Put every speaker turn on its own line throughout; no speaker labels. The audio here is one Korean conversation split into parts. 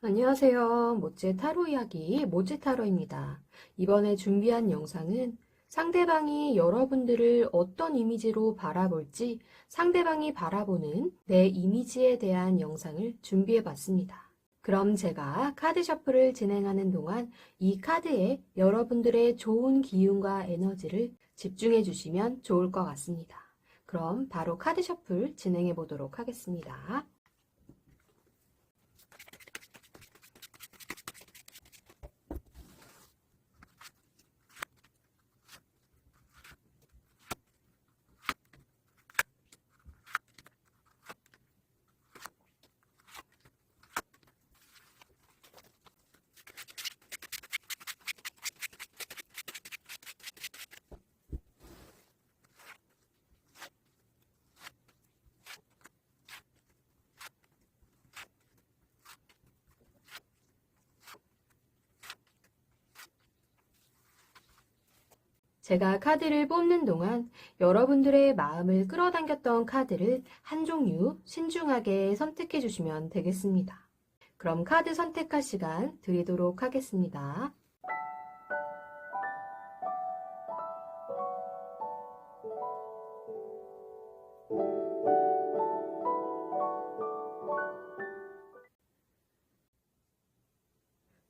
안녕하세요. 모제 타로 이야기 모제 타로입니다. 이번에 준비한 영상은 상대방이 여러분들을 어떤 이미지로 바라볼지 상대방이 바라보는 내 이미지에 대한 영상을 준비해 봤습니다. 그럼 제가 카드 셔플을 진행하는 동안 이 카드에 여러분들의 좋은 기운과 에너지를 집중해 주시면 좋을 것 같습니다. 그럼 바로 카드 셔플 진행해 보도록 하겠습니다. 제가 카드를 뽑는 동안 여러분들의 마음을 끌어당겼던 카드를 한 종류 신중하게 선택해 주시면 되겠습니다. 그럼 카드 선택할 시간 드리도록 하겠습니다.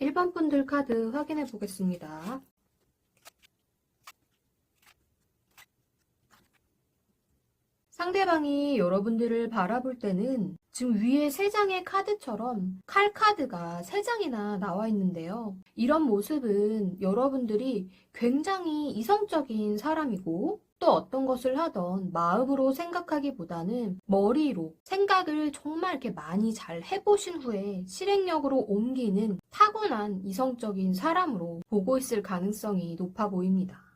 (1번) 분들 카드 확인해 보겠습니다. 상대방이 여러분들을 바라볼 때는 지금 위에 3장의 카드처럼 칼 카드가 3장이나 나와 있는데요. 이런 모습은 여러분들이 굉장히 이성적인 사람이고 또 어떤 것을 하던 마음으로 생각하기보다는 머리로 생각을 정말 이렇게 많이 잘 해보신 후에 실행력으로 옮기는 타고난 이성적인 사람으로 보고 있을 가능성이 높아 보입니다.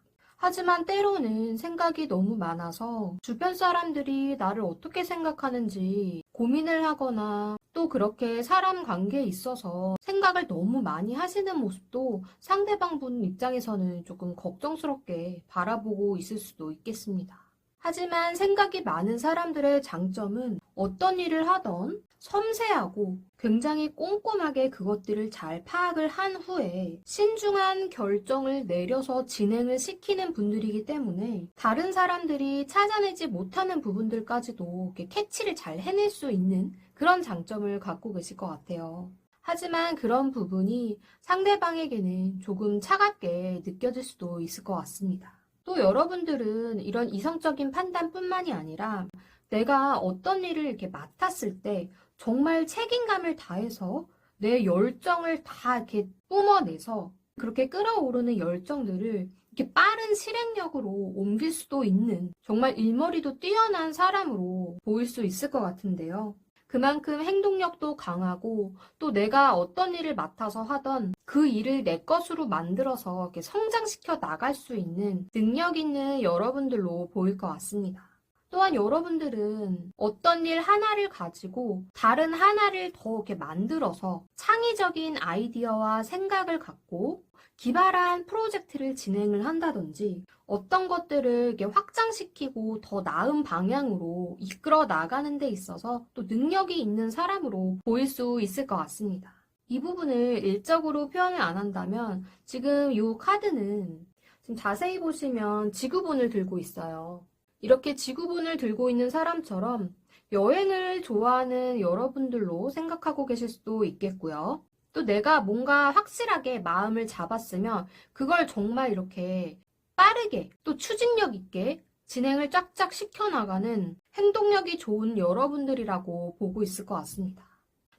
하지만 때로는 생각이 너무 많아서 주변 사람들이 나를 어떻게 생각하는지 고민을 하거나 또 그렇게 사람 관계에 있어서 생각을 너무 많이 하시는 모습도 상대방 분 입장에서는 조금 걱정스럽게 바라보고 있을 수도 있겠습니다. 하지만 생각이 많은 사람들의 장점은 어떤 일을 하던 섬세하고 굉장히 꼼꼼하게 그것들을 잘 파악을 한 후에 신중한 결정을 내려서 진행을 시키는 분들이기 때문에 다른 사람들이 찾아내지 못하는 부분들까지도 이렇게 캐치를 잘 해낼 수 있는 그런 장점을 갖고 계실 것 같아요. 하지만 그런 부분이 상대방에게는 조금 차갑게 느껴질 수도 있을 것 같습니다. 또 여러분들은 이런 이성적인 판단뿐만이 아니라 내가 어떤 일을 이렇게 맡았을 때 정말 책임감을 다해서 내 열정을 다 이렇게 뿜어내서 그렇게 끓어오르는 열정들을 이렇게 빠른 실행력으로 옮길 수도 있는 정말 일머리도 뛰어난 사람으로 보일 수 있을 것 같은데요. 그만큼 행동력도 강하고 또 내가 어떤 일을 맡아서 하던 그 일을 내 것으로 만들어서 이렇게 성장시켜 나갈 수 있는 능력 있는 여러분들로 보일 것 같습니다. 또한 여러분들은 어떤 일 하나를 가지고 다른 하나를 더 이렇게 만들어서 창의적인 아이디어와 생각을 갖고 기발한 프로젝트를 진행을 한다든지 어떤 것들을 이렇게 확장시키고 더 나은 방향으로 이끌어 나가는 데 있어서 또 능력이 있는 사람으로 보일 수 있을 것 같습니다. 이 부분을 일적으로 표현을 안 한다면 지금 이 카드는 지금 자세히 보시면 지구본을 들고 있어요. 이렇게 지구본을 들고 있는 사람처럼 여행을 좋아하는 여러분들로 생각하고 계실 수도 있겠고요. 또 내가 뭔가 확실하게 마음을 잡았으면 그걸 정말 이렇게 빠르게 또 추진력 있게 진행을 쫙쫙 시켜나가는 행동력이 좋은 여러분들이라고 보고 있을 것 같습니다.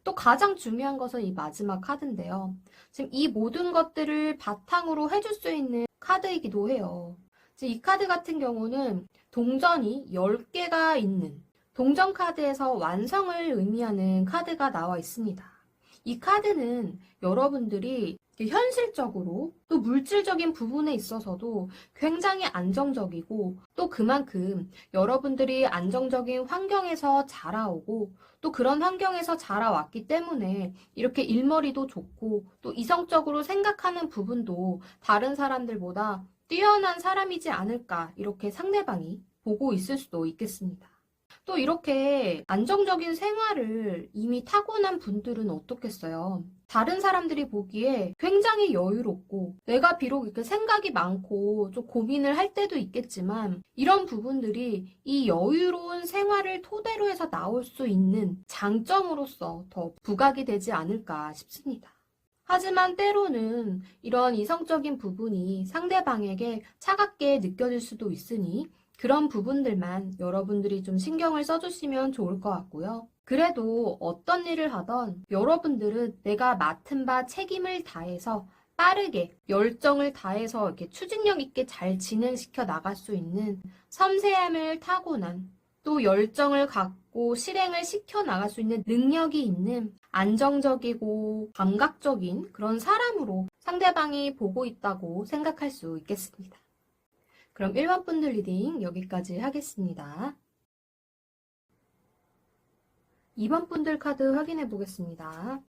또 가장 중요한 것은 이 마지막 카드인데요. 지금 이 모든 것들을 바탕으로 해줄 수 있는 카드이기도 해요. 이 카드 같은 경우는 동전이 10개가 있는 동전 카드에서 완성을 의미하는 카드가 나와 있습니다. 이 카드는 여러분들이 현실적으로 또 물질적인 부분에 있어서도 굉장히 안정적이고 또 그만큼 여러분들이 안정적인 환경에서 자라오고 또 그런 환경에서 자라왔기 때문에 이렇게 일머리도 좋고 또 이성적으로 생각하는 부분도 다른 사람들보다 뛰어난 사람이지 않을까 이렇게 상대방이 보고 있을 수도 있겠습니다. 또 이렇게 안정적인 생활을 이미 타고난 분들은 어떻겠어요? 다른 사람들이 보기에 굉장히 여유롭고 내가 비록 이렇게 생각이 많고 좀 고민을 할 때도 있겠지만 이런 부분들이 이 여유로운 생활을 토대로 해서 나올 수 있는 장점으로서 더 부각이 되지 않을까 싶습니다. 하지만 때로는 이런 이성적인 부분이 상대방에게 차갑게 느껴질 수도 있으니 그런 부분들만 여러분들이 좀 신경을 써주시면 좋을 것 같고요. 그래도 어떤 일을 하던 여러분들은 내가 맡은 바 책임을 다해서 빠르게 열정을 다해서 이렇게 추진력 있게 잘 진행시켜 나갈 수 있는 섬세함을 타고난 또 열정을 갖고 실행을 시켜 나갈 수 있는 능력이 있는 안정적이고 감각적인 그런 사람으로 상대방이 보고 있다고 생각할 수 있겠습니다. 그럼 1번 분들 리딩 여기까지 하겠습니다. 2번 분들 카드 확인해 보겠습니다.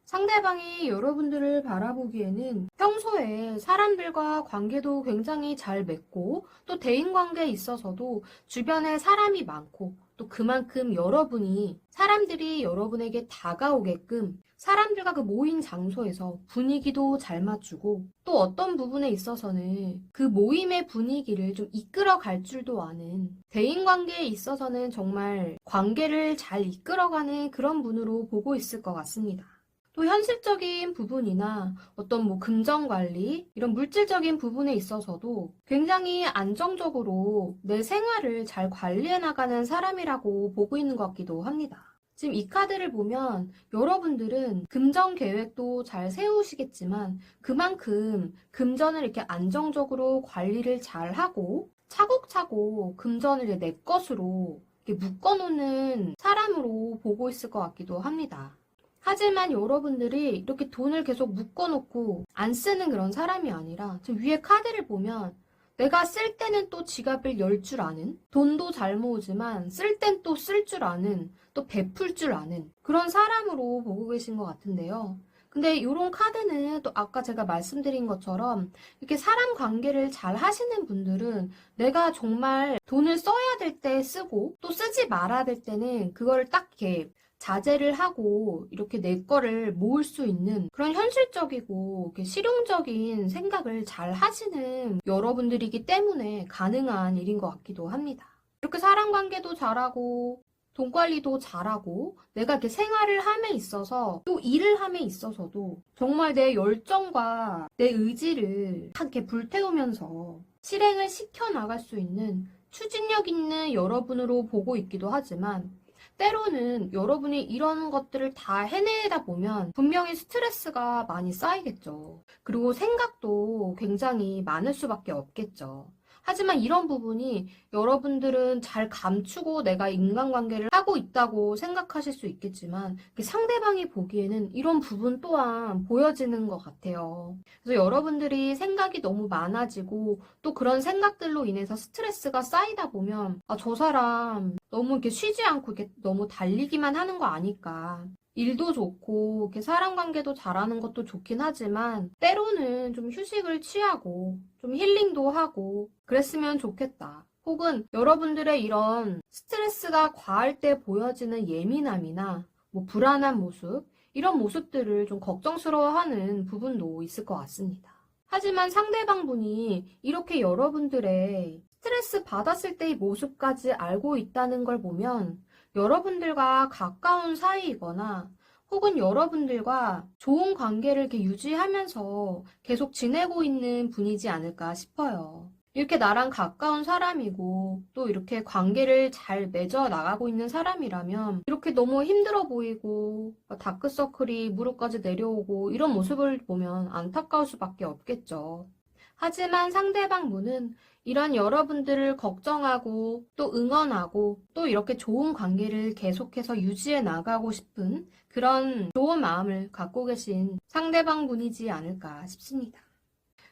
상대방이 여러분들을 바라보기에는 평소에 사람들과 관계도 굉장히 잘 맺고 또 대인관계에 있어서도 주변에 사람이 많고 또 그만큼 여러분이 사람들이 여러분에게 다가오게끔 사람들과 그 모인 장소에서 분위기도 잘 맞추고 또 어떤 부분에 있어서는 그 모임의 분위기를 좀 이끌어 갈 줄도 아는 대인관계에 있어서는 정말 관계를 잘 이끌어가는 그런 분으로 보고 있을 것 같습니다. 또 현실적인 부분이나 어떤 금전 관리, 이런 물질적인 부분에 있어서도 굉장히 안정적으로 내 생활을 잘 관리해 나가는 사람이라고 보고 있는 것 같기도 합니다. 지금 이 카드를 보면 여러분들은 금전 계획도 잘 세우시겠지만 그만큼 금전을 이렇게 안정적으로 관리를 잘 하고 차곡차곡 금전을 내 것으로 이렇게 묶어놓는 사람으로 보고 있을 것 같기도 합니다. 하지만 여러분들이 이렇게 돈을 계속 묶어놓고 안 쓰는 그런 사람이 아니라 지금 위에 카드를 보면 내가 쓸 때는 또 지갑을 열 줄 아는, 돈도 잘 모으지만 쓸 땐 또 쓸 줄 아는, 또 베풀 줄 아는 그런 사람으로 보고 계신 것 같은데요. 근데 이런 카드는 또 아까 제가 말씀드린 것처럼 이렇게 사람 관계를 잘 하시는 분들은 내가 정말 돈을 써야 될 때 쓰고 또 쓰지 말아야 될 때는 그걸 딱 이렇게 자제를 하고 이렇게 내 거를 모을 수 있는 그런 현실적이고 이렇게 실용적인 생각을 잘 하시는 여러분들이기 때문에 가능한 일인 것 같기도 합니다. 이렇게 사람 관계도 잘하고 돈 관리도 잘하고 내가 이렇게 생활을 함에 있어서 또 일을 함에 있어서도 정말 내 열정과 내 의지를 다 이렇게 불태우면서 실행을 시켜 나갈 수 있는 추진력 있는 여러분으로 보고 있기도 하지만 때로는 여러분이 이런 것들을 다 해내다 보면 분명히 스트레스가 많이 쌓이겠죠. 그리고 생각도 굉장히 많을 수밖에 없겠죠. 하지만 이런 부분이 여러분들은 잘 감추고 내가 인간관계를 하고 있다고 생각하실 수 있겠지만 상대방이 보기에는 이런 부분 또한 보여지는 것 같아요. 그래서 여러분들이 생각이 너무 많아지고 또 그런 생각들로 인해서 스트레스가 쌓이다 보면 저 사람 너무 이렇게 쉬지 않고 이렇게 너무 달리기만 하는 거 아닐까. 일도 좋고 이렇게 사람 관계도 잘하는 것도 좋긴 하지만 때로는 좀 휴식을 취하고 좀 힐링도 하고 그랬으면 좋겠다. 혹은 여러분들의 이런 스트레스가 과할 때 보여지는 예민함이나 불안한 모습 이런 모습들을 좀 걱정스러워하는 부분도 있을 것 같습니다. 하지만 상대방분이 이렇게 여러분들의 스트레스 받았을 때의 모습까지 알고 있다는 걸 보면 여러분들과 가까운 사이이거나 혹은 여러분들과 좋은 관계를 이렇게 유지하면서 계속 지내고 있는 분이지 않을까 싶어요. 이렇게 나랑 가까운 사람이고 또 이렇게 관계를 잘 맺어 나가고 있는 사람이라면 이렇게 너무 힘들어 보이고 다크서클이 무릎까지 내려오고 이런 모습을 보면 안타까울 수밖에 없겠죠. 하지만 상대방 분은 이런 여러분들을 걱정하고 또 응원하고 또 이렇게 좋은 관계를 계속해서 유지해 나가고 싶은 그런 좋은 마음을 갖고 계신 상대방 분이지 않을까 싶습니다.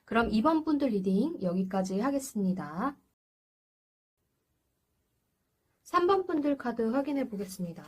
그럼 2번 분들 리딩 여기까지 하겠습니다. 3번 분들 카드 확인해 보겠습니다.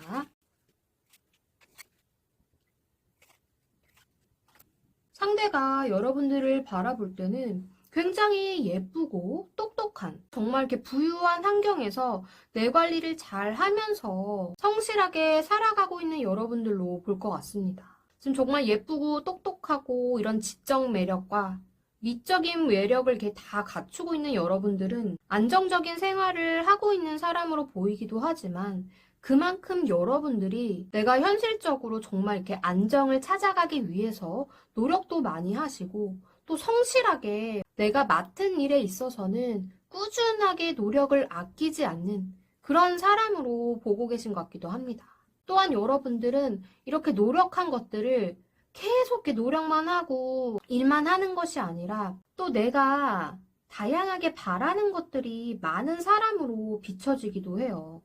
상대가 여러분들을 바라볼 때는 굉장히 예쁘고 똑똑한 정말 이렇게 부유한 환경에서 내 관리를 잘 하면서 성실하게 살아가고 있는 여러분들로 볼 것 같습니다. 지금 정말 예쁘고 똑똑하고 이런 지적 매력과 미적인 매력을 이렇게 다 갖추고 있는 여러분들은 안정적인 생활을 하고 있는 사람으로 보이기도 하지만 그만큼 여러분들이 내가 현실적으로 정말 이렇게 안정을 찾아가기 위해서 노력도 많이 하시고 또 성실하게 내가 맡은 일에 있어서는 꾸준하게 노력을 아끼지 않는 그런 사람으로 보고 계신 것 같기도 합니다. 또한 여러분들은 이렇게 노력한 것들을 계속 이렇게 노력만 하고 일만 하는 것이 아니라 또 내가 다양하게 바라는 것들이 많은 사람으로 비춰지기도 해요.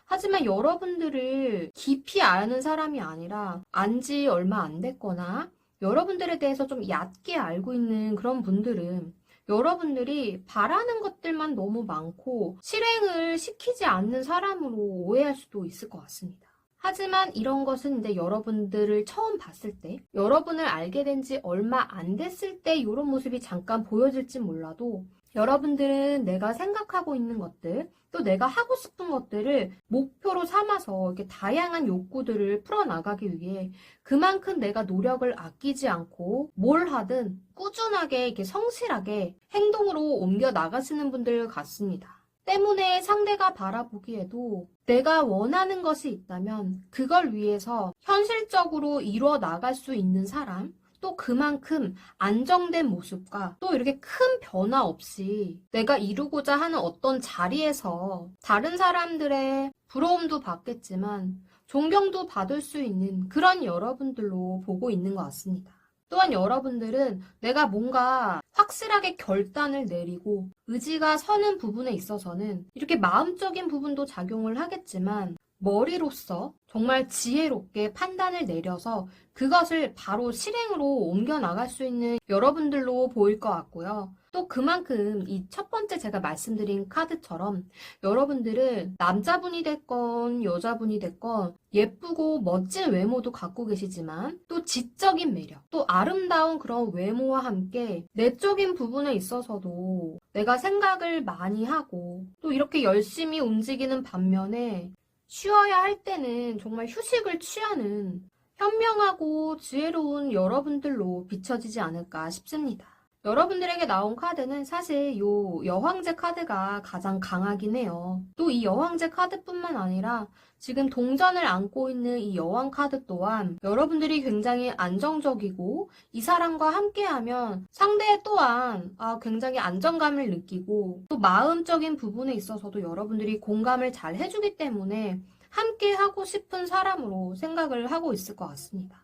하지만 여러분들을 깊이 아는 사람이 아니라 안지 얼마 안 됐거나 여러분들에 대해서 좀 얕게 알고 있는 그런 분들은 여러분들이 바라는 것들만 너무 많고 실행을 시키지 않는 사람으로 오해할 수도 있을 것 같습니다. 하지만 이런 것은 이제 여러분들을 처음 봤을 때, 여러분을 알게 된 지 얼마 안 됐을 때 이런 모습이 잠깐 보여질지 몰라도 여러분들은 내가 생각하고 있는 것들, 또 내가 하고 싶은 것들을 목표로 삼아서 이렇게 다양한 욕구들을 풀어나가기 위해 그만큼 내가 노력을 아끼지 않고 뭘 하든 꾸준하게 이렇게 성실하게 행동으로 옮겨 나가시는 분들 같습니다. 때문에 상대가 바라보기에도 내가 원하는 것이 있다면 그걸 위해서 현실적으로 이루어 나갈 수 있는 사람, 또 그만큼 안정된 모습과 또 이렇게 큰 변화 없이 내가 이루고자 하는 어떤 자리에서 다른 사람들의 부러움도 받겠지만 존경도 받을 수 있는 그런 여러분들로 보고 있는 것 같습니다. 또한 여러분들은 내가 뭔가 확실하게 결단을 내리고 의지가 서는 부분에 있어서는 이렇게 마음적인 부분도 작용을 하겠지만 머리로서 정말 지혜롭게 판단을 내려서 그것을 바로 실행으로 옮겨 나갈 수 있는 여러분들로 보일 것 같고요. 또 그만큼 이 첫 번째 제가 말씀드린 카드처럼 여러분들은 남자분이 됐건 여자분이 됐건 예쁘고 멋진 외모도 갖고 계시지만 또 지적인 매력, 또 아름다운 그런 외모와 함께 내적인 부분에 있어서도 내가 생각을 많이 하고 또 이렇게 열심히 움직이는 반면에 쉬어야 할 때는 정말 휴식을 취하는 현명하고 지혜로운 여러분들로 비춰지지 않을까 싶습니다. 여러분들에게 나온 카드는 사실 요 여황제 카드가 가장 강하긴 해요. 또 이 여황제 카드뿐만 아니라 지금 동전을 안고 있는 이 여왕 카드 또한 여러분들이 굉장히 안정적이고 이 사람과 함께하면 상대 또한 굉장히 안정감을 느끼고 또 마음적인 부분에 있어서도 여러분들이 공감을 잘 해주기 때문에 함께 하고 싶은 사람으로 생각을 하고 있을 것 같습니다.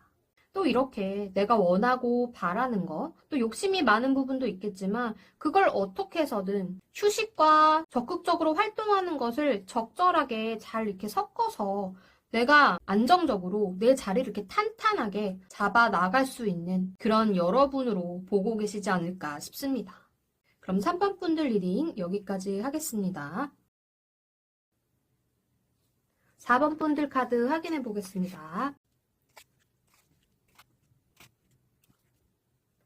또 이렇게 내가 원하고 바라는 것, 또 욕심이 많은 부분도 있겠지만 그걸 어떻게 해서든 휴식과 적극적으로 활동하는 것을 적절하게 잘 이렇게 섞어서 내가 안정적으로 내 자리를 이렇게 탄탄하게 잡아 나갈 수 있는 그런 여러분으로 보고 계시지 않을까 싶습니다. 그럼 3번 분들 리딩 여기까지 하겠습니다. 4번 분들 카드 확인해 보겠습니다.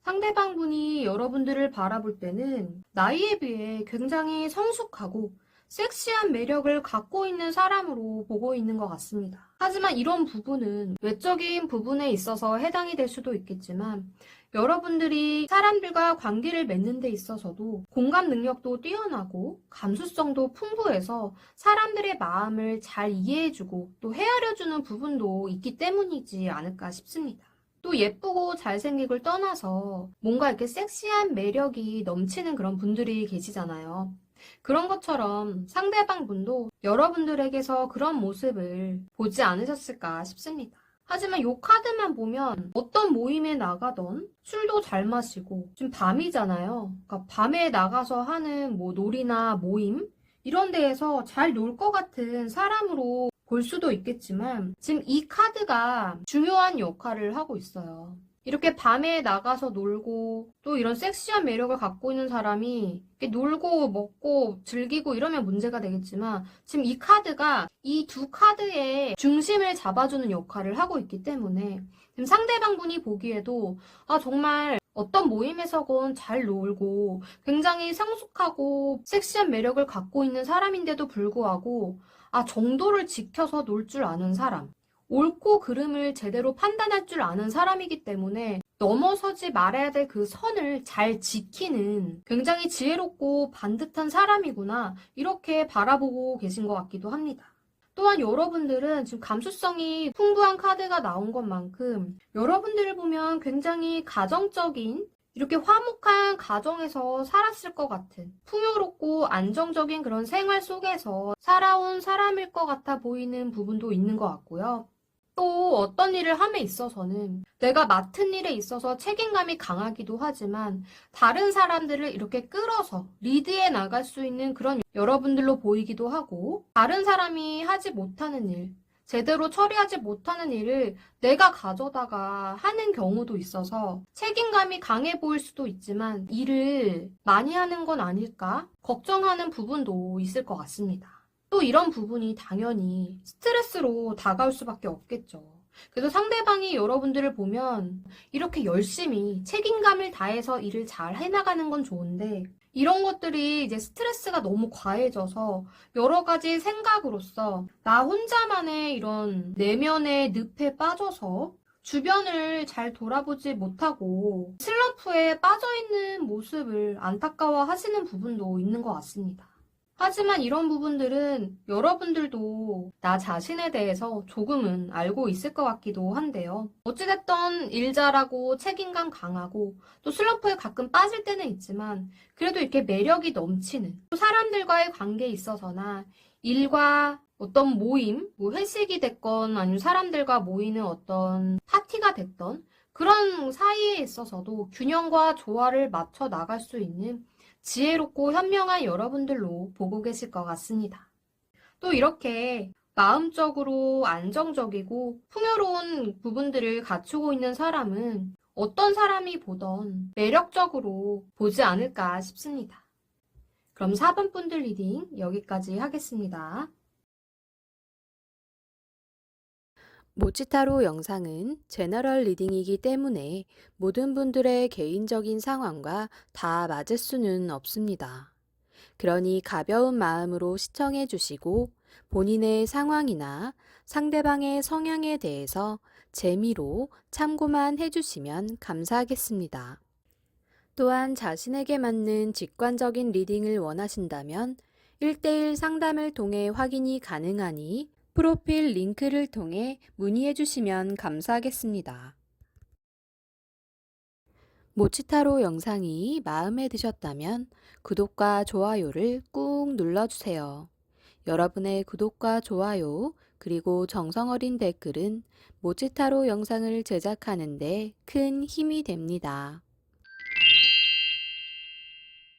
상대방 분이 여러분들을 바라볼 때는 나이에 비해 굉장히 성숙하고 섹시한 매력을 갖고 있는 사람으로 보고 있는 것 같습니다. 하지만 이런 부분은 외적인 부분에 있어서 해당이 될 수도 있겠지만 여러분들이 사람들과 관계를 맺는 데 있어서도 공감 능력도 뛰어나고 감수성도 풍부해서 사람들의 마음을 잘 이해해주고 또 헤아려주는 부분도 있기 때문이지 않을까 싶습니다. 또 예쁘고 잘생기고를 떠나서 뭔가 이렇게 섹시한 매력이 넘치는 그런 분들이 계시잖아요. 그런 것처럼 상대방 분도 여러분들에게서 그런 모습을 보지 않으셨을까 싶습니다. 하지만 이 카드만 보면 어떤 모임에 나가던 술도 잘 마시고 지금 밤이잖아요. 그러니까 밤에 나가서 하는 뭐 놀이나 모임 이런 데에서 잘 놀 것 같은 사람으로 볼 수도 있겠지만 지금 이 카드가 중요한 역할을 하고 있어요. 이렇게 밤에 나가서 놀고 또 이런 섹시한 매력을 갖고 있는 사람이 이렇게 놀고 먹고 즐기고 이러면 문제가 되겠지만 지금 이 카드가 이 두 카드의 중심을 잡아주는 역할을 하고 있기 때문에 지금 상대방 분이 보기에도 정말 어떤 모임에서건 잘 놀고 굉장히 성숙하고 섹시한 매력을 갖고 있는 사람인데도 불구하고 정도를 지켜서 놀 줄 아는 사람, 옳고 그름을 제대로 판단할 줄 아는 사람이기 때문에 넘어서지 말아야 될 그 선을 잘 지키는 굉장히 지혜롭고 반듯한 사람이구나 이렇게 바라보고 계신 것 같기도 합니다. 또한 여러분들은 지금 감수성이 풍부한 카드가 나온 것만큼 여러분들을 보면 굉장히 가정적인 이렇게 화목한 가정에서 살았을 것 같은 풍요롭고 안정적인 그런 생활 속에서 살아온 사람일 것 같아 보이는 부분도 있는 것 같고요. 또 어떤 일을 함에 있어서는 내가 맡은 일에 있어서 책임감이 강하기도 하지만 다른 사람들을 이렇게 끌어서 리드해 나갈 수 있는 그런 여러분들로 보이기도 하고 다른 사람이 하지 못하는 일, 제대로 처리하지 못하는 일을 내가 가져다가 하는 경우도 있어서 책임감이 강해 보일 수도 있지만 일을 많이 하는 건 아닐까 걱정하는 부분도 있을 것 같습니다. 또 이런 부분이 당연히 스트레스로 다가올 수밖에 없겠죠. 그래서 상대방이 여러분들을 보면 이렇게 열심히 책임감을 다해서 일을 잘 해나가는 건 좋은데 이런 것들이 이제 스트레스가 너무 과해져서 여러 가지 생각으로서 나 혼자만의 이런 내면의 늪에 빠져서 주변을 잘 돌아보지 못하고 슬럼프에 빠져있는 모습을 안타까워 하시는 부분도 있는 것 같습니다. 하지만 이런 부분들은 여러분들도 나 자신에 대해서 조금은 알고 있을 것 같기도 한데요. 어찌됐든 일 잘하고 책임감 강하고 또 슬럼프에 가끔 빠질 때는 있지만 그래도 이렇게 매력이 넘치는 또 사람들과의 관계에 있어서나 일과 어떤 모임, 뭐 회식이 됐건 아니면 사람들과 모이는 어떤 파티가 됐던 그런 사이에 있어서도 균형과 조화를 맞춰 나갈 수 있는 지혜롭고 현명한 여러분들로 보고 계실 것 같습니다. 또 이렇게 마음적으로 안정적이고 풍요로운 부분들을 갖추고 있는 사람은 어떤 사람이 보던 매력적으로 보지 않을까 싶습니다. 그럼 4번 분들 리딩 여기까지 하겠습니다.
모치타로 영상은 제너럴 리딩이기 때문에 모든 분들의 개인적인 상황과 다 맞을 수는 없습니다. 그러니 가벼운 마음으로 시청해 주시고 본인의 상황이나 상대방의 성향에 대해서 재미로 참고만 해주시면 감사하겠습니다. 또한 자신에게 맞는 직관적인 리딩을 원하신다면 1대1 상담을 통해 확인이 가능하니 프로필 링크를 통해 문의해 주시면 감사하겠습니다. 모치타로 영상이 마음에 드셨다면 구독과 좋아요를 꾹 눌러주세요. 여러분의 구독과 좋아요 그리고 정성어린 댓글은 모치타로 영상을 제작하는 데 큰 힘이 됩니다.